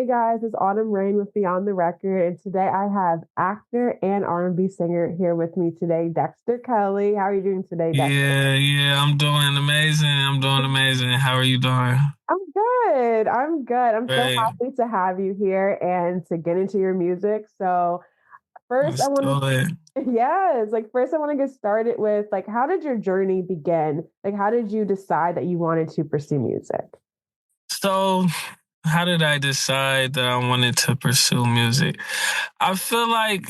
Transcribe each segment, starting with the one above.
guys, it's Autumn Rain with Beyond the Record, and today I have actor and R&B singer here with me today, Dexter Kelly. How are you doing today, Dexter? Yeah, I'm doing amazing. I'm doing amazing. How are you doing? I'm good. I'm good. I'm so Great. happy to have you here and to get into your music. So first, I Let's want do it. to, yes, like first I want to get started with like, how did your journey begin? Like, how did you decide that you wanted to pursue music? So, how did I decide that I wanted to pursue music? I feel like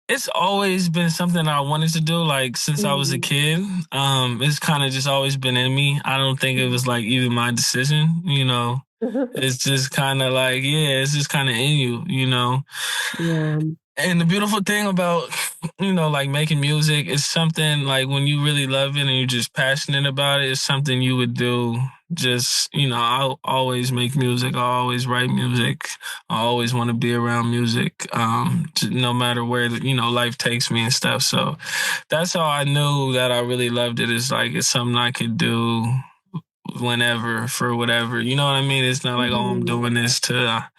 it's always been something I wanted to do, like since I was a Mhm. kid. It's kind of just always been in me. I don't think it was like even my decision. It's just kind of like, yeah, it's just kind of in you. Yeah. And the beautiful thing about, like making music is something like when you really love it and you're just passionate about it, it's something you would do. I'll always make music. I always write music. I always want to be around music, no matter where, life takes me and stuff. So that's how I knew that I really loved it. Is like, it's something I could do whenever for whatever. You know what I mean? It's not like, oh, I'm Mhm. doing this to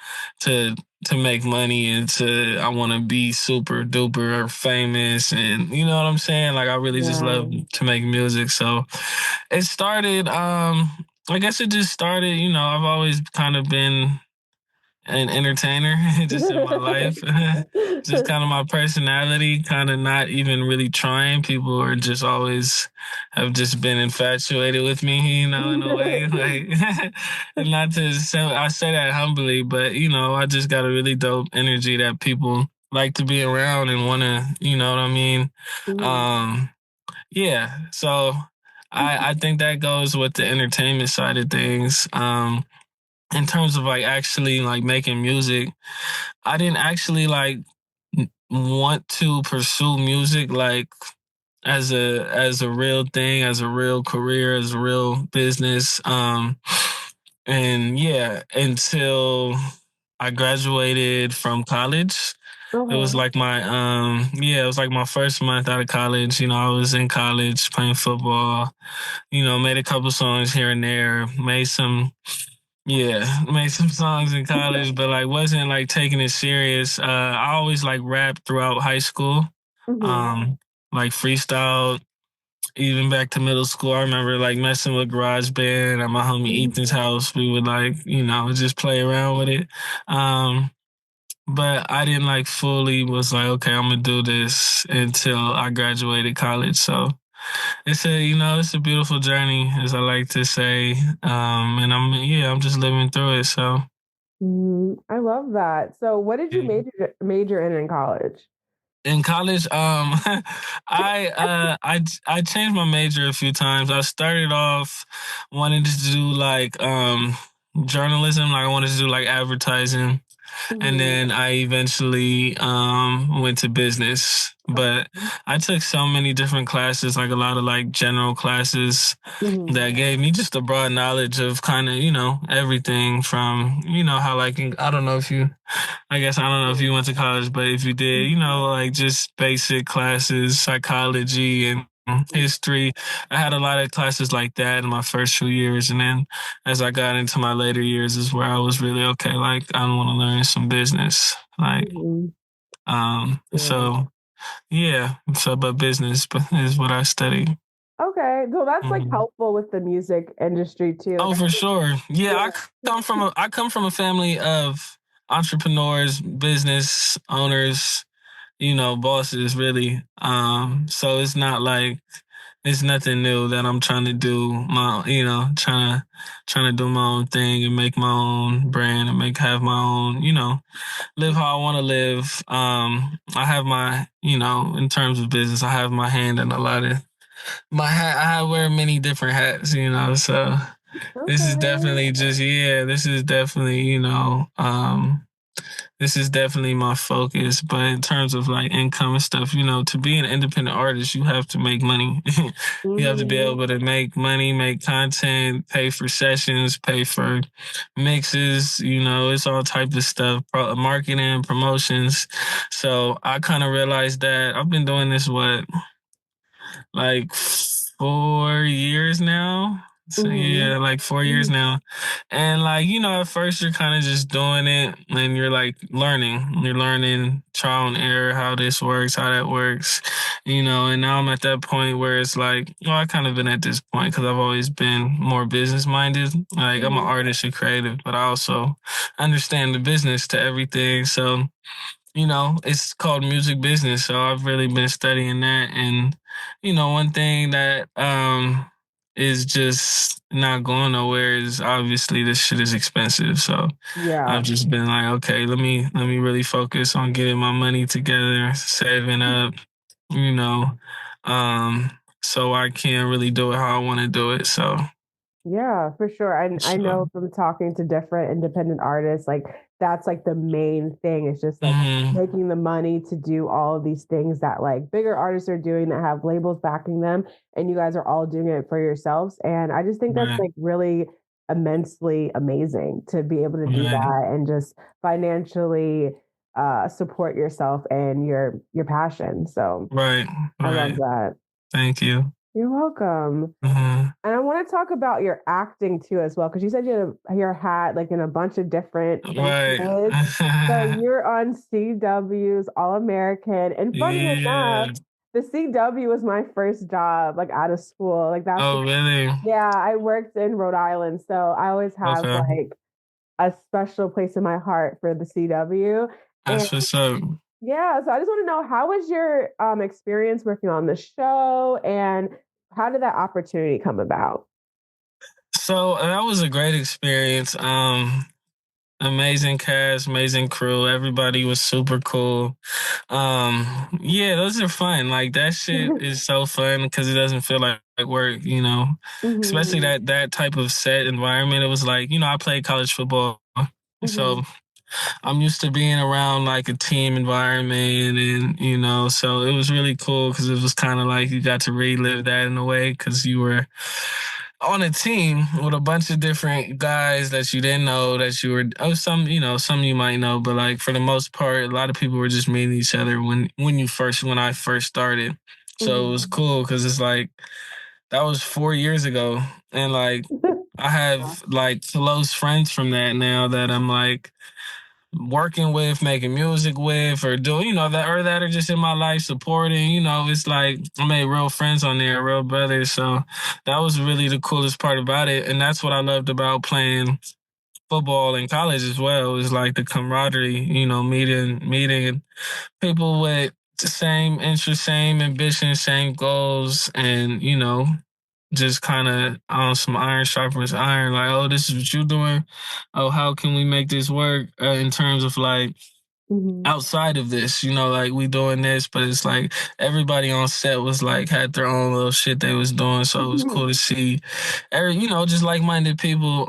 to make money and to I want to be super duper famous, and you know what I'm saying? Like, I really just love Yeah. to make music. So it started I guess it just started, I've always kind of been an entertainer just in my life. Just kind of my personality, kind of not even really trying. People are just always have just been infatuated with me, in a way. Like, and not to say, I say that humbly, but I just got a really dope energy that people like to be around and want to, you know what I mean? Mhm. Um, yeah. So I think that goes with the entertainment side of things. In terms of like actually like making music, I didn't actually like want to pursue music like as a real thing, as a real career, as a real business. And yeah, until I graduated from college. It was Okay. like my it was like my first month out of college. I was in college playing football, made a couple songs here and there, made some songs in college, but like wasn't like taking it serious. I always like rapped throughout high school, Mhm. um, like freestyle. Even back to middle school, I remember like messing with GarageBand at my homie Ethan's house. We would like, just play around with it. Um, but I didn't like fully was like, okay, I'm gonna do this until I graduated college. So it's a beautiful journey, as I like to say. And I'm just living through it. So I love that. So, what did you yeah. major in college? In college, I changed my major a few times. I started off wanting to do like journalism, like I wanted to do like advertising. And Mhm. then I eventually went to business. But I took so many different classes, like a lot of like general classes Mhm. that gave me just a broad knowledge of kind of, everything from, how like I don't know if you I guess I don't know if you went to college, but if you did, like just basic classes, psychology and history. I had a lot of classes like that in my first few years. And then as I got into my later years is where I was really okay, like I want to learn some business. Like, Mhm. Yeah. so yeah. So but business is what I study. Okay, so that's like Mhm. helpful with the music industry too. Like, Oh, I for think, sure. Yeah, yeah. I come from a family of entrepreneurs, business owners, bosses really. So it's not like it's nothing new that I'm trying to do trying to do my own thing and make my own brand and have my own, live how I want to live. I have my, in terms of business, I have my hand in a lot of my hat. I wear many different hats, so this is Okay. definitely just, yeah, this is definitely my focus. But in terms of like income and stuff, to be an independent artist, you have to make money. You have to be Mhm. able to make money, make content, pay for sessions, pay for mixes. It's all type of stuff, marketing, promotions. So I kind of realized that I've been doing this, like 4 years now. So Mhm. yeah, like 4 years Mhm. now. And like, at first you're kind of just doing it and you're like learning. You're learning trial and error, how this works, how that works, and now I'm at that point where it's like, I kind of been at this point because I've always been more business minded. Like I'm an Mhm. artist and creative, but I also understand the business to everything. So it's called music business. So I've really been studying that. And, one thing that is just not going nowhere is obviously this shit is expensive. So I've Yeah. just been like, okay, let me really focus on getting my money together, saving up, you know, um, so I can really do it how I want to do it. Yeah, for sure. I know So from talking to different independent artists, like that's like the main thing is just like mhm, making the money to do all of these things that like bigger artists are doing that have labels backing them, and you guys are all doing it for yourselves. And I just think that's right, like really immensely amazing to be able to do right, that and just financially support yourself and your passion. So right, I love right. that. Thank you. You're welcome. Mhm. And I want to talk about your acting too as well, because you said you had your hat like in a bunch of different Right. places. So you're on CW's All American. And funny enough, Yeah. the CW was my first job like out of school. Like that's Oh, really? yeah, I worked in Rhode Island. So I always have Okay. like a special place in my heart for the CW. And That's what's up. yeah, so I just want to know, how was your experience working on the show, and how did that opportunity come about? So that was a great experience. Amazing cast, amazing crew. Everybody was super cool. Yeah, those are fun. Like that shit is so fun because it doesn't feel like work. Especially Mhm, that type of set environment. It was like, I played college football. So mhm, I'm used to being around like a team environment and, so it was really cool because it was kind of like you got to relive that in a way because you were on a team with a bunch of different guys that you didn't know that you were, some you might know, but like for the most part, a lot of people were just meeting each other when I first started. So it was mhm. cool because it's like, that was 4 years ago. And like, I Yeah. have like close friends from that now that I'm like, working with, making music with, or doing, that are just in my life supporting, it's like I made real friends on there, real brothers. So that was really the coolest part about it. And that's what I loved about playing football in college as well. Is like the camaraderie, meeting people with the same interests, same ambition, same goals, and just kind of on some iron sharpens iron. Like, oh, this is what you're doing. Oh, how can we make this work in terms of like Mhm. outside of this, like we doing this, but it's like everybody on set was like had their own little shit they was doing. So it was cool to see just like minded people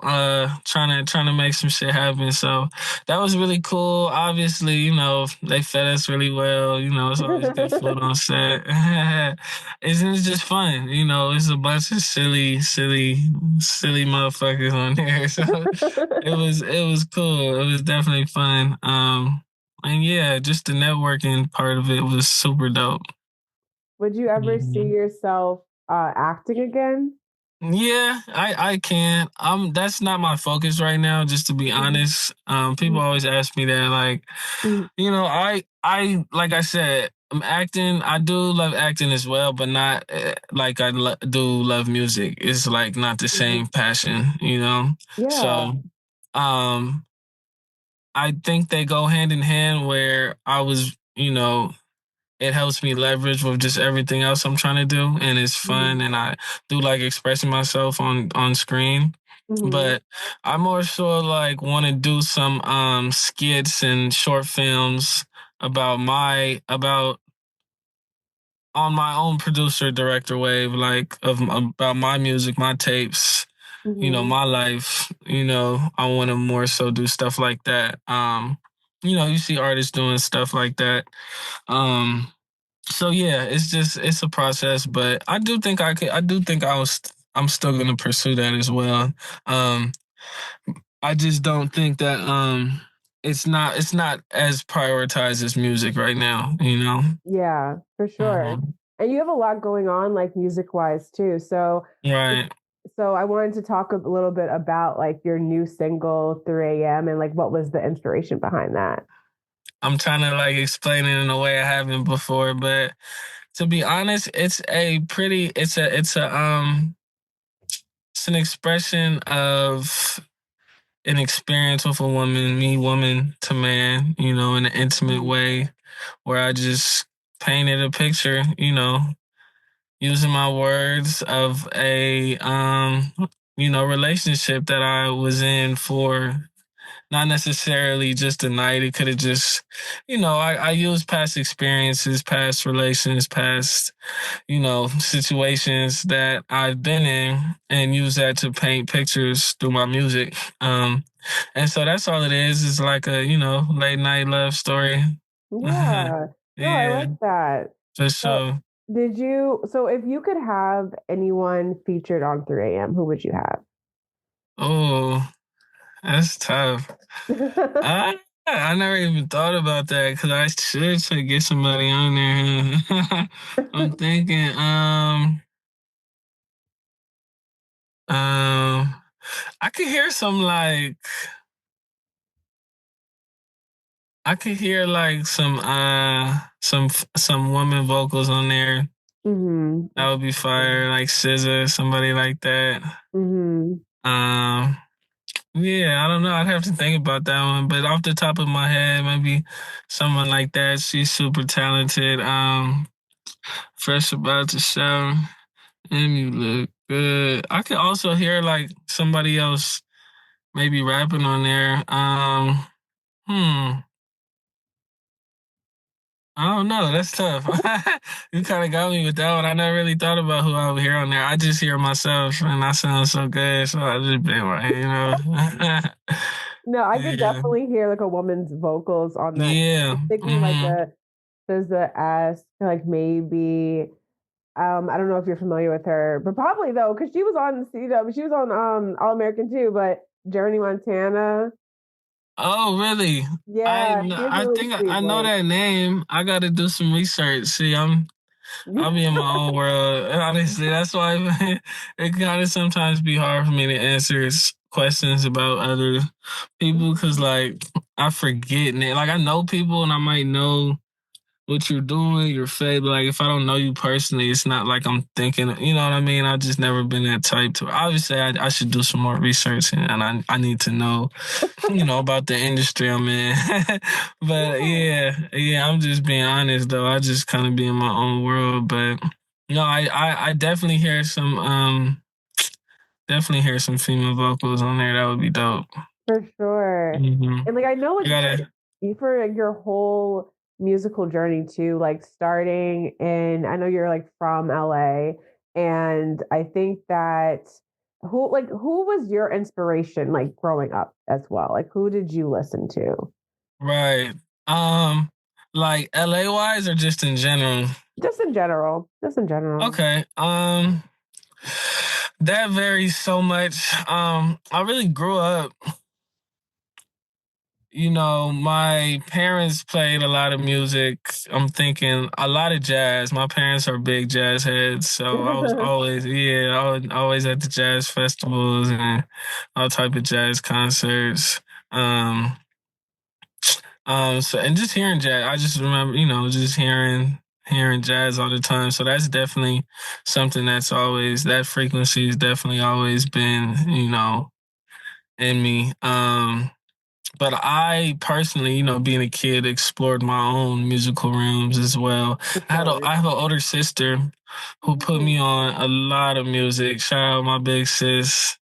trying to make some shit happen. So that was really cool. Obviously, they fed us really well. It's always good food on set. It's just fun, it's a bunch of silly motherfuckers on there. So it was cool. It was definitely fun. And yeah, just the networking part of it was super dope. Would you ever see Mhm. yourself acting again? Yeah, I can. That's not my focus right now, just to be Mhm, honest. People mhm, always ask me that, like, mhm, I like I said, I'm acting. I do love acting as well, but not like do love music. It's like not the mhm. same passion. Yeah. So, um, I think they go hand in hand. Where I was, it helps me leverage with just everything else I'm trying to do, and it's Mhm, fun, and I do like expressing myself on screen. mhm, But I more so like want to do some skits and short films about on my own producer director wave, like of about my music, my tapes, mhm. my life. I want to more so do stuff like that. You see artists doing stuff like that. Um, so yeah, it's a process, but I do think I could. I do think I'm still gonna pursue that as well. Um, I just don't think that it's not as prioritized as music right now. Yeah, for sure. Mhm. And you have a lot going on, like music wise too. So Right. So I wanted to talk a little bit about like your new single 3 a.m. and like what was the inspiration behind that? I'm trying to like explain it in a way I haven't before, but to be honest, it's an expression of an experience with a woman, me woman to man, in an intimate Mhm. way where I just painted a picture, using my words of a relationship that I was in for not necessarily just a night. It could have just, I use past experiences, past relations, past, situations that I've been in and use that to paint pictures through my music. And so that's all it is like a, late night love story. Yeah. No, I Yeah, like that. for So sure. so if you could have anyone featured on 3 a.m., who would you have? Oh, that's tough. I never even thought about that because I should try to get somebody on there. I'm thinking, I could hear I could hear like some woman vocals on there. Hmm. That would be fire, like SZA, somebody like that. Hmm. Um, yeah, I don't know. I'd have to think about that one, but off the top of my head, maybe someone like that. She's super talented. Fresh about to shower, and you look good. I could also hear like somebody else maybe rapping on there. Hmm. I don't know. That's tough. You kind of got me with that one. I never really thought about who I would hear on there. I just hear myself, and I sound so good, so I just been like. No, I could Yeah. definitely hear like a woman's vocals on that. Yeah. I'm thinking like Hmm. there's a S, like maybe I don't know if you're familiar with her, but probably though, because she was on she was on All American too, but Journey Montana. Oh, really? Yeah, she has a I really think sweet I know voice. that name. I got to do some research. See, I'll be in my own world. Honestly, that's why it kind of sometimes be hard for me to answer questions about other people because, like, I forget. Like, I know people and I might know what you're doing, your fate. But like, if I don't know you personally, it's not like I'm thinking, you know what I mean? I just never been that type to. Obviously, I should do some more research and I need to know, about the industry I'm in. But Yeah, yeah, I'm just being honest though. I just kind of be in my own world. But no, I definitely hear some female vocals on there. That would be dope. for sure. Hmm. And like I know I like gotta. for your whole musical journey too, like starting in I know you're like from LA and I think that who was your inspiration like growing up as well? Like who did you listen to? Right. Um, like LA wise or just in general? Just in general. Just in general. Okay. That varies so much. I really grew up, my parents played a lot of music. I'm thinking a lot of jazz. My parents are big jazz heads, so I was always, yeah, I was always at the jazz festivals and all type of jazz concerts. Um, so and just hearing jazz, I just remember, just hearing jazz all the time. So that's definitely something that frequency has definitely always been, in me. But I personally, being a kid, explored my own musical realms as well. For sure. I have an older sister who put Mhm. me on a lot of music. Shout out my big sis.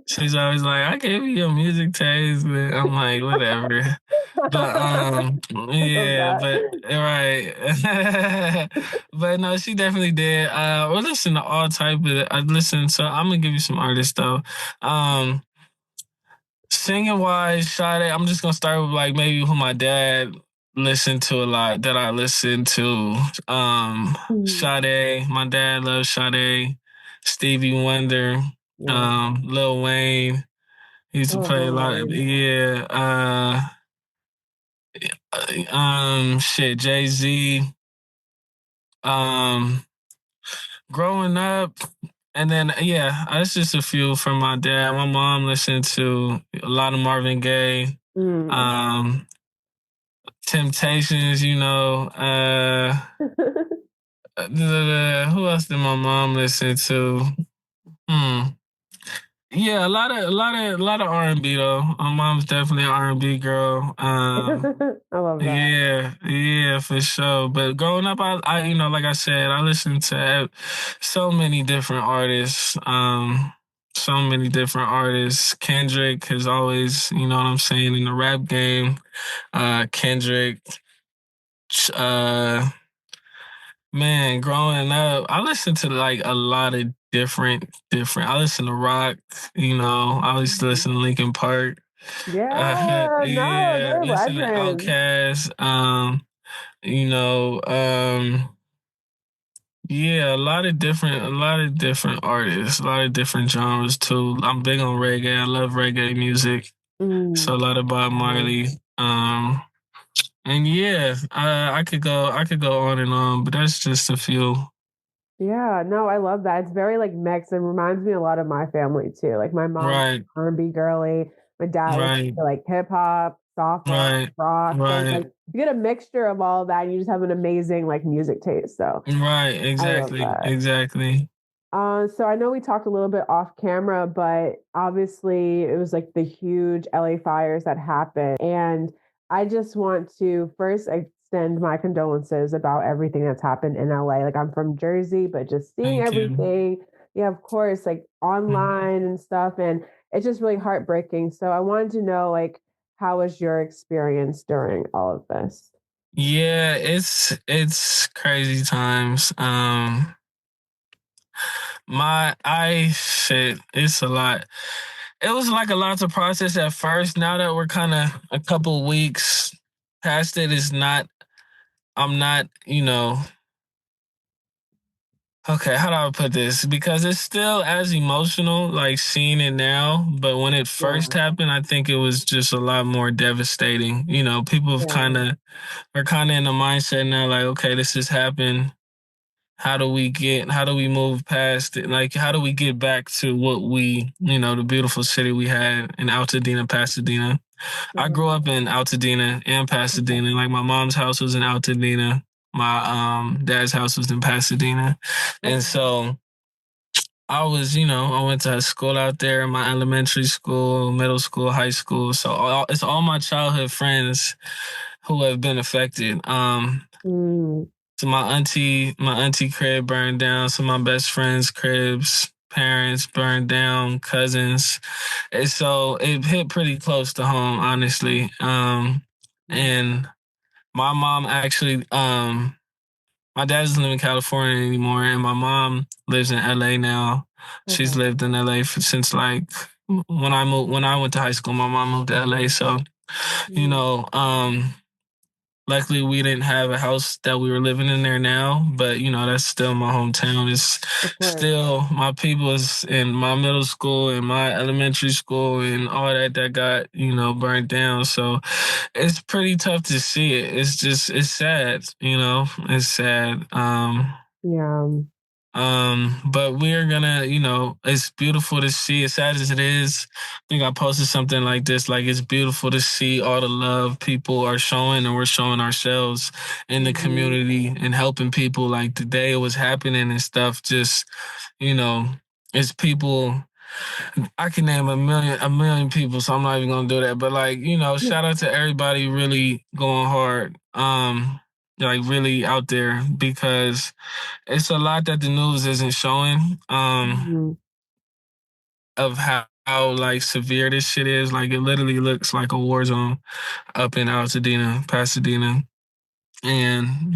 She's always like, I gave you your music taste, but I'm like, whatever. But I love yeah, that. but right. But no, she definitely did. We listen to all type of I listen, so I'm gonna give you some artists though. Um Singing wise, Sade, I'm just gonna start with like maybe who my dad listened to a lot that I listened to. Mhm. Sade, my dad loves Sade, Stevie Wonder, Yeah. Lil Wayne. He used to Oh, play a Lil lot of, Wayne. yeah. Shit, Jay Z. Um, growing up. And then yeah, that's just a few from my dad. My mom listened to a lot of Marvin Gaye, Mm. um, Temptations, who else did my mom listen to? Hmm. Yeah, a lot of R&B though. My mom's definitely an R&B girl. I love that. Yeah, yeah, for sure. But growing up, like I said, I listened to so many different artists. So many different artists. Kendrick has always, you know what I'm saying, in the rap game. Kendrick. Uh, Man, growing up, I listened to like a lot of different. I listen to rock. I used to Mhm. listen to Linkin Park. Yeah, no, Yeah, they're listen to legends. Outkast. You know, um, yeah, a lot of different artists, a lot of different genres too. I'm big on reggae. I love reggae music. So Mm. a lot of Bob Yeah. Marley. And yeah, I could go on and on, but that's just a few. Yeah, no, I love that. It's very like mixed and reminds me a lot of my family too. Like my mom's Right, R&B girly, my dad listens right, to like hip hop, soft right, rock. So it's like right, you get a mixture of all of that and you just have an amazing like music taste. So right. I love Exactly, that. exactly. So I know we talked a little bit off camera, but obviously it was like the huge LA fires that happened. And I just want to first extend my condolences about everything that's happened in LA. Like I'm from Jersey, but just seeing Thank you. everything, yeah, of course, like online and stuff, and it's just really heartbreaking. So I wanted to know like how was your experience during all of this? Yeah, it's crazy times. It's a lot. It was like a lot to process at first. Now that we're kind of a couple weeks past it, it's not. I'm not. Okay, how do I put this? Because it's still as emotional, like seeing it now. But when it first Yeah, happened, I think it was just a lot more devastating. People have yeah, are kind of in the mindset now, like, okay, this has happened. How do we move past it? Like, how do we get back to the beautiful city we had in Altadena, Pasadena? I grew yeah. up in Altadena and Okay. Pasadena. Like, my mom's house was in Altadena. My dad's house was in Pasadena. And Okay. so I went to school out there, my elementary school, middle school, high school. So it's all my childhood friends who have been affected. Mm, So my auntie crib burned down. Some of my best friends' cribs, parents burned down, cousins. And so it hit pretty close to home, honestly. mm, And my mom actually, my dad doesn't live in California anymore, and my mom lives in LA now. She's okay. lived in LA since like when I went to high school. My mom moved to LA, so you Mm, know, luckily, we didn't have a house that we were living in there now, but that's still my hometown. It's of course. still my people is in my middle school and my elementary school and all that got, burned down. So it's pretty tough to see it. It's sad, it's sad. Yeah. But we're gonna, it's beautiful to see. As sad as it is, I think I posted something like this, like it's beautiful to see all the love people are showing and we're showing ourselves in the Mhm. community and helping people. Like the day it was happening and stuff, just, you know, it's people I can name a million people, so I'm not even gonna do that. But like, shout out to everybody really going hard. Like really out there because it's a lot that the news isn't showing Mhm. of how like severe this shit is. Like it literally looks like a war zone up in Altadena, Pasadena. And,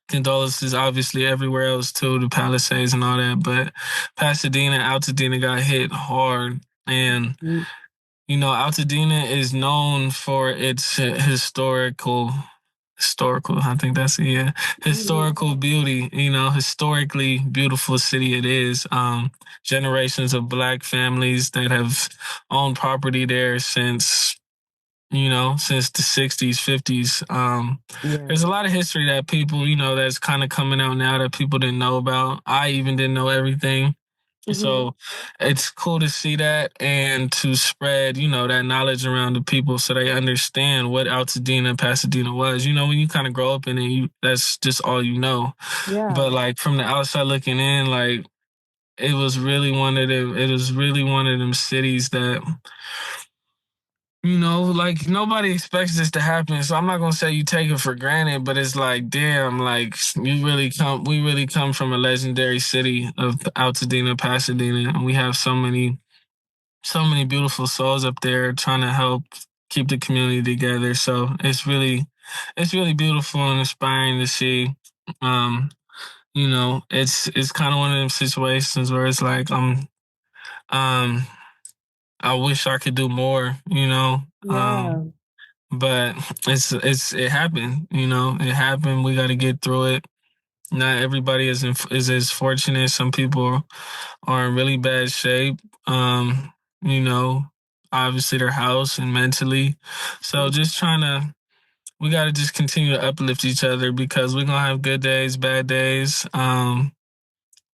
condolences obviously everywhere else too, the Palisades and all that. But Pasadena, Altadena got hit hard. And, Mhm. Altadena is known for its I think that's it. Yeah, Mhm. historical beauty. Historically beautiful city it is. Generations of Black families that have owned property there since since the 60s, 50s. There's Yeah. a lot of history that people, that's kind of coming out now that people didn't know about. I even didn't know everything. Hmm. So it's cool to see that and to spread, that knowledge around the people so they understand what Altadena, Pasadena was. When you kind of grow up in it, that's just all you know. Yeah. But like from the outside looking in, like it was really one of them cities that like nobody expects this to happen. So I'm not gonna say you take it for granted, but it's like, damn, like we really come from a legendary city of Altadena, Pasadena, and we have so many beautiful souls up there trying to help keep the community together. So it's really beautiful and inspiring to see. Um, it's kind of one of them situations where it's like, um, I wish I could do more, Yeah. but it happened, it happened. We got to get through it. Not everybody is as fortunate. Some people are in really bad shape. You know, obviously their house and mentally. So just we got to just continue to uplift each other because we're gonna have good days, bad days.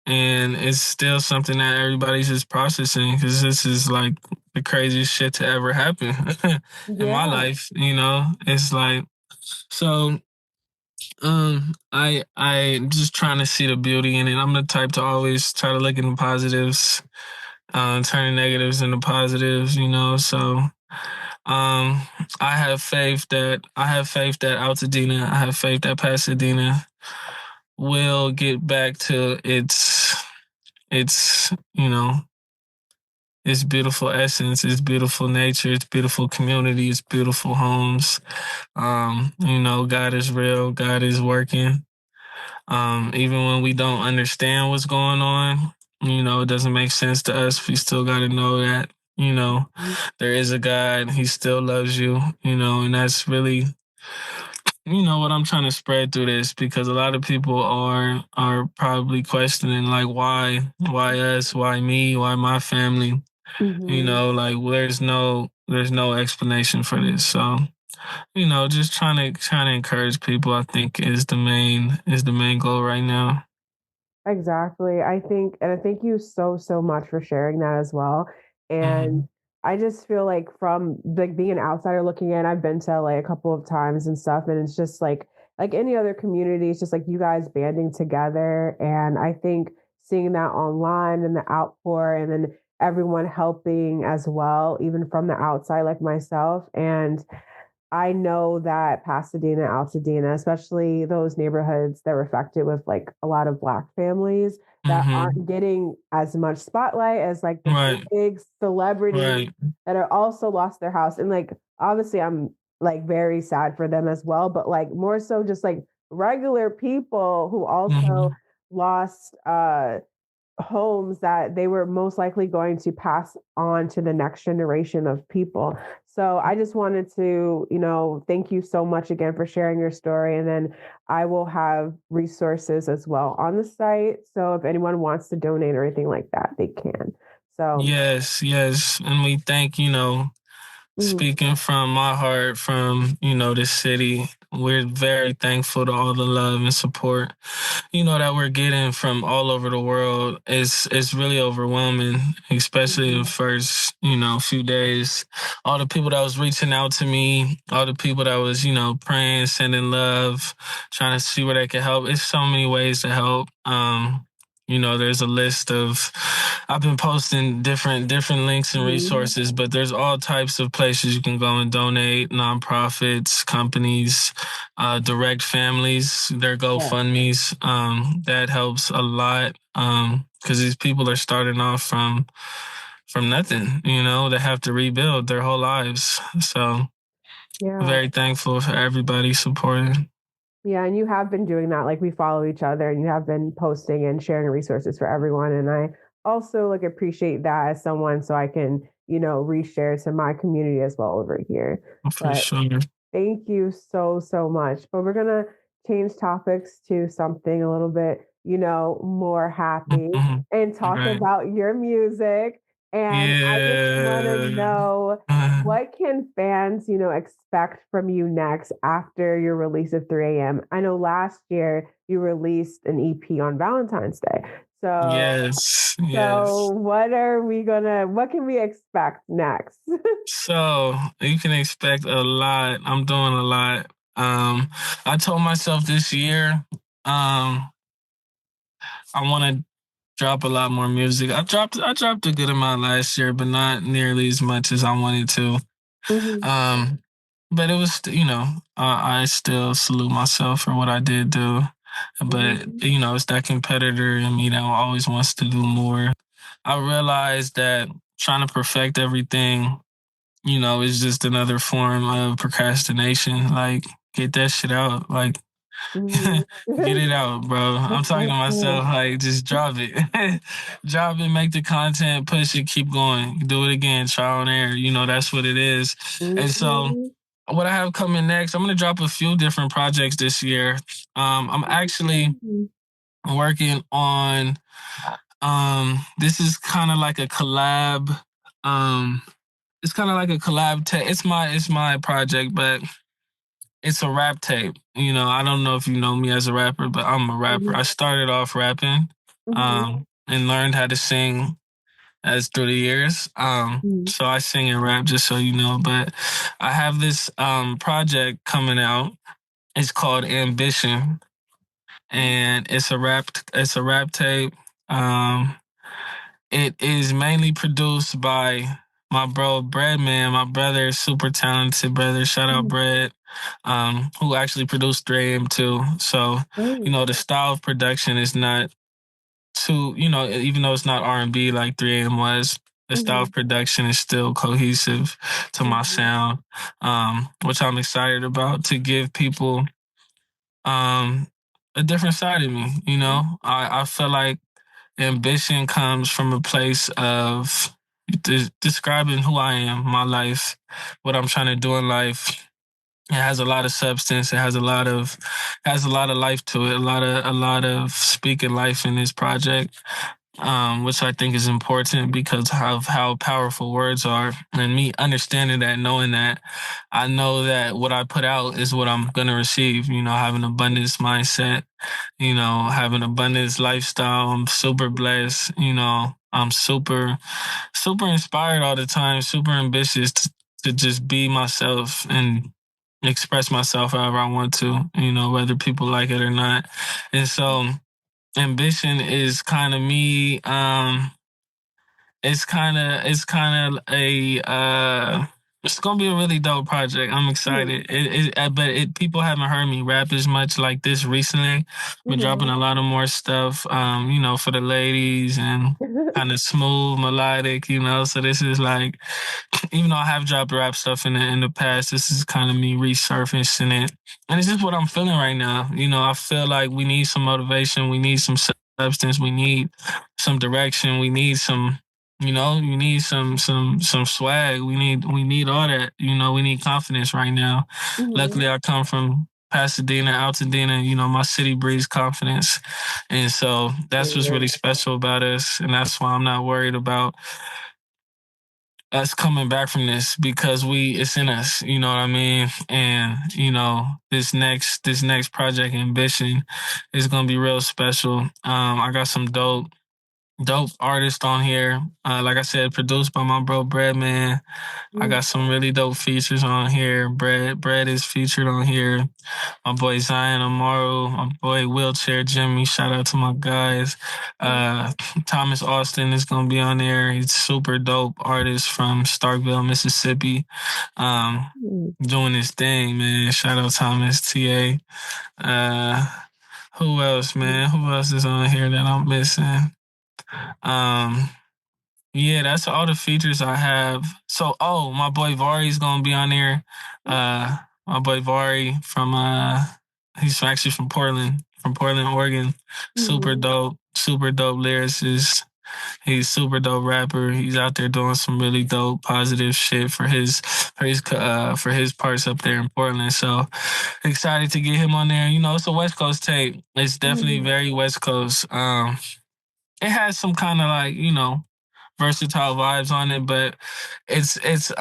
And it's still something that everybody's just processing because this is like the craziest shit to ever happen in my Yeah. life. It's like so. I just trying to see the beauty in it. I'm the type to always try to look at the positives, turn the negatives into positives. So um, I have faith that Altadena, I have faith that Pasadena will get back to its its beautiful essence, its beautiful nature, its beautiful community, its beautiful homes. God is real. God is working. Even when we don't understand what's going on, it doesn't make sense to us. We still got to know that, there is a God. He still loves you, and that's really, what I'm trying to spread through this because a lot of people are probably questioning like why us, why me, why my family, Hmm. like there's no explanation for this. So, just trying to encourage people, I think is the main goal right now. Exactly. I think, and I thank you so, so much for sharing that as well. And Mhm. I just feel like from like being an outsider looking in, I've been to LA a couple of times and stuff, and it's just like any other community, it's just like you guys banding together. And I think seeing that online and the outpour and then everyone helping as well, even from the outside, like myself. And I know that Pasadena, Altadena, especially those neighborhoods that were affected with like a lot of Black families that Mhm. aren't getting as much spotlight as like the Right. big celebrities Right. that are also lost their house. And like, obviously, I'm like very sad for them as well, but like more so just like regular people who also Mhm. lost homes that they were most likely going to pass on to the next generation of people. So I just wanted to, thank you so much again for sharing your story. And then I will have resources as well on the site. So if anyone wants to donate or anything like that, they can. So, Yes, yes. And we thank, mm, speaking from my heart, from, this city, we're very thankful to all the love and support, that we're getting from all over the world. It's really overwhelming, especially the mhm, first, few days. All the people that was reaching out to me, all the people that was, praying, sending love, trying to see where they could help. It's so many ways to help. There's a list of I've been posting different links and mhm, resources, but there's all types of places you can go and donate, nonprofits, companies, direct families, their yeah, GoFundMe's. That helps a lot because these people are starting off from nothing. They have to rebuild their whole lives. So yeah. very thankful for everybody supporting. Yeah, and you have been doing that. Like we follow each other and you have been posting and sharing resources for everyone. And I also like appreciate that as someone so I can, reshare to my community as well over here. For But sure. thank you so, so much. But we're gonna change topics to something a little bit, more happy Mhm. and talk Right. about your music. And I just want to Yeah. know, what can fans, expect from you next after your release of 3 a.m.? I know last year you released an EP on Valentine's Day. So, Yes. so Yes. what can we expect next? So you can expect a lot. I'm doing a lot. I told myself this year, I want to drop a lot more music. I dropped a good amount last year, but not nearly as much as I wanted to. Mhm, Um, but it was, I still salute myself for what I did do. But mhm, it's that competitor in me that always wants to do more. I realized that trying to perfect everything, is just another form of procrastination. Like, get that shit out. Like, mhm. get it out, bro. I'm talking to myself, like, just drop it. Drop it, make the content, push it, keep going. Do it again, trial and error. That's what it is. And so, Mhm, what I have coming next, I'm gonna drop a few different projects this year. I'm actually mhm, working on this is kind of like a collab. Um it's kind of like a collab tape. It's my project, but it's a rap tape. I don't know if you know me as a rapper, but I'm a rapper. I started off rapping, mhm, and learned how to sing as through the years. mhm, So I sing and rap, just so you know. But I have this project coming out. It's called Ambition, and it's a rap tape. Um, it is mainly produced by my bro Breadman. My brother is super talented brother. Shout out mhm. Bread, who actually produced 3AM too. So, Oh, the style of production is not too, even though it's not R&B like 3AM was, the style of mhm, production is still cohesive to my mhm, sound, which I'm excited about to give people um, a different side of me. I feel like ambition comes from a place of describing who I am, my life, what I'm trying to do in life. It has a lot of substance. It has a lot of life to it. A lot of speaking life in this project, which I think is important because of how powerful words are. And me understanding that, knowing that, I know that what I put out is what I'm gonna receive. Have an abundance mindset, have an abundance lifestyle. I'm super blessed. I'm super, super inspired all the time, super ambitious to just be myself and express myself however I want to, whether people like it or not. And so ambition is kind of me. It's kind of it's gonna be a really dope project. I'm mhm, excited. But people haven't heard me rap as much like this recently. Been dropping mhm. a lot of more stuff, for the ladies and kind of smooth, melodic, So this is like, even though I have dropped rap stuff in the past, this is kind of me resurfacing it, and it's just what I'm feeling right now. I feel like we need some motivation, we need some substance, we need some direction, we need some. You need some swag. We need all that. We need confidence right now. Mhm, Luckily, I come from Pasadena, Altadena. My city breeds confidence, and so that's what's really mhm, special about us. And that's why I'm not worried about us coming back from this because it's in us, you know what I mean? And, this next project Ambition is gonna be real special. I got some dope artists on here. Like I said, produced by my bro Breadman. I mhm, got some really dope features on here. Bread is featured on here. My boy Zion Amaru, my boy Wheelchair Jimmy. Shout out to my guys. Uh, Thomas Austin is gonna be on there. He's super dope artist from Starkville, Mississippi. mhm, Doing his thing, man. Shout out Thomas TA. Uh, who else, man? Who else is on here that I'm missing? Um, yeah, that's all the features I have. So, my boy Vari's gonna be on there. My boy Vari he's actually from Portland, Oregon. mhm, Super dope lyricist. He's super dope rapper. He's out there doing some really dope, positive shit for his parts up there in Portland. So excited to get him on there. It's a West Coast tape. It's definitely mhm, very West Coast. It has some kind of like, versatile vibes on it, but it's it's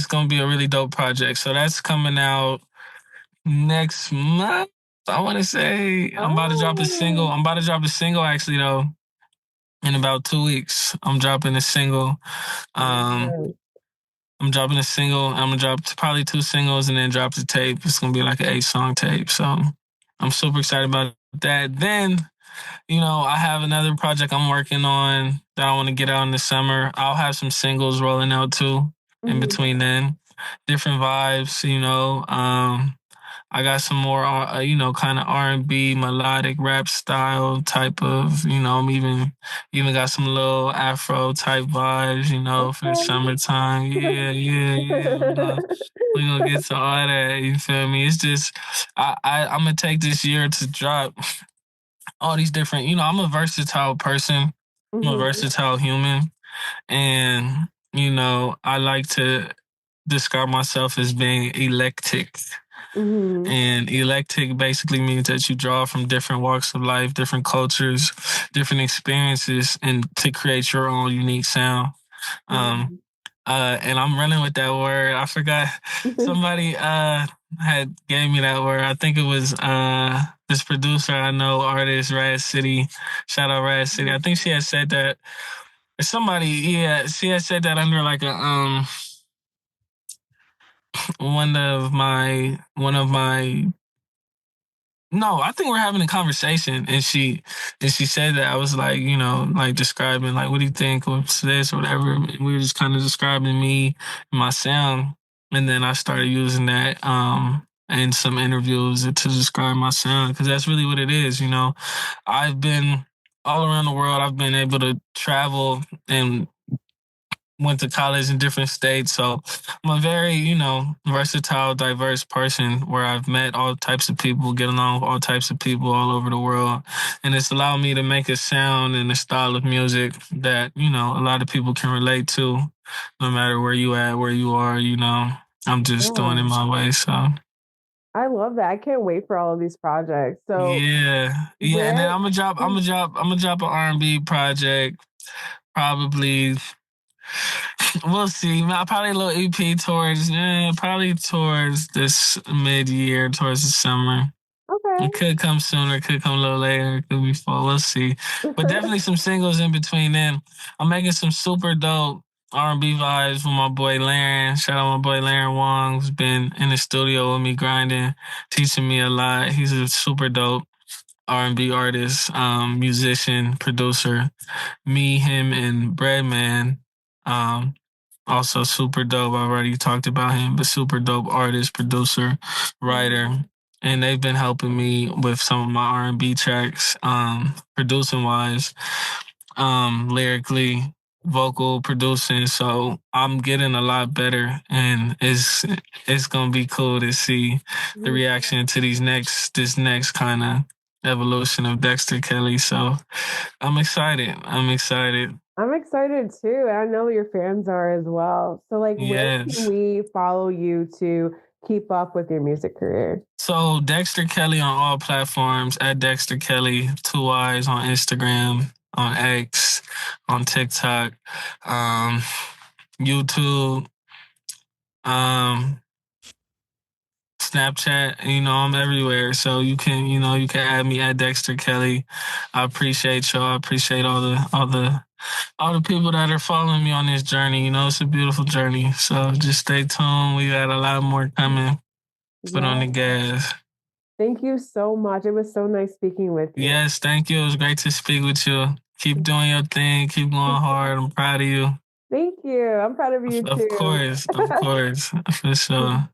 gonna be a really dope project. So that's coming out next month. I want to say I'm about to drop a single. Oh, I'm about to drop a single actually though in about 2 weeks. I'm dropping a single. Um, nice. I'm dropping a single. I'm gonna drop probably two singles and then drop the tape. It's gonna be like an 8 song tape. So I'm super excited about that. Then I have another project I'm working on that I want to get out in the summer. I'll have some singles rolling out too in Mhm, between then. Different vibes. I got some more, kind of R&B melodic rap style type of, I'm even got some little Afro type vibes, for the okay. summertime. Yeah, yeah, yeah. We gonna get to all that. You feel me? It's just, I'm gonna take this year to drop all these different. I'm a versatile person. I'm a Mhm, versatile human, and I like to describe myself as being eclectic. mhm, And eclectic basically means that you draw from different walks of life, different cultures, different experiences, and to create your own unique sound. Um, mhm. and I'm running with that word. I forgot somebody had gave me that word. I think it was this producer I know, artist Rad City. Shout out Rad City. I think she had said that. Somebody, yeah, she had said that under like a one of my no, I think we're having a conversation, and she said that. I was like, like describing like, what do you think of this or whatever. And we were just kind of describing me and my sound, and then I started using that in some interviews to describe my sound because that's really what it is. I've been all around the world. I've been able to travel and went to college in different states. So I'm a very, versatile, diverse person where I've met all types of people, get along with all types of people all over the world. And it's allowed me to make a sound and a style of music that, a lot of people can relate to, no matter where you at, where you are, I'm just doing it Yeah, my way. So I love that. I can't wait for all of these projects. So yeah. Yeah. And then where I'm gonna drop an R&B project probably. We'll see. Probably a little EP probably towards this mid-year, towards the summer. okay. It could come sooner, it could come a little later, it could be fall. We'll see. But definitely some singles in between then. I'm making some super dope R&B vibes with my boy Laren. Shout out my boy Laren Wong, who's been in the studio with me grinding, teaching me a lot. He's a super dope R&B artist, musician, producer. Me, him, and Breadman. Um, Also super dope. I already talked about him, but super dope artist, producer, Mhm. writer. And they've been helping me with some of my R&B tracks, producing wise, lyrically, vocal producing. So I'm getting a lot better, and it's gonna be cool to see the reaction to this next kind of evolution of Dexter Kelly. So I'm excited. I'm excited. I'm excited too. And I know your fans are as well. So like where can Yes. we follow you to keep up with your music career? So Dexter Kelly on all platforms at Dexter Kelly, two eyes on Instagram, on X, on TikTok, um, YouTube, um, Snapchat. I'm everywhere. So you can add me at Dexter Kelly. I appreciate y'all. I appreciate all the people that are following me on this journey. It's a beautiful journey. So just stay tuned. We got a lot more coming. Foot on Yeah. the gas. Thank you so much. It was so nice speaking with you. Yes, thank you. It was great to speak with you. Keep doing your thing. Keep going hard. I'm proud of you. Thank you. I'm proud of you Of too. course, of course, for sure.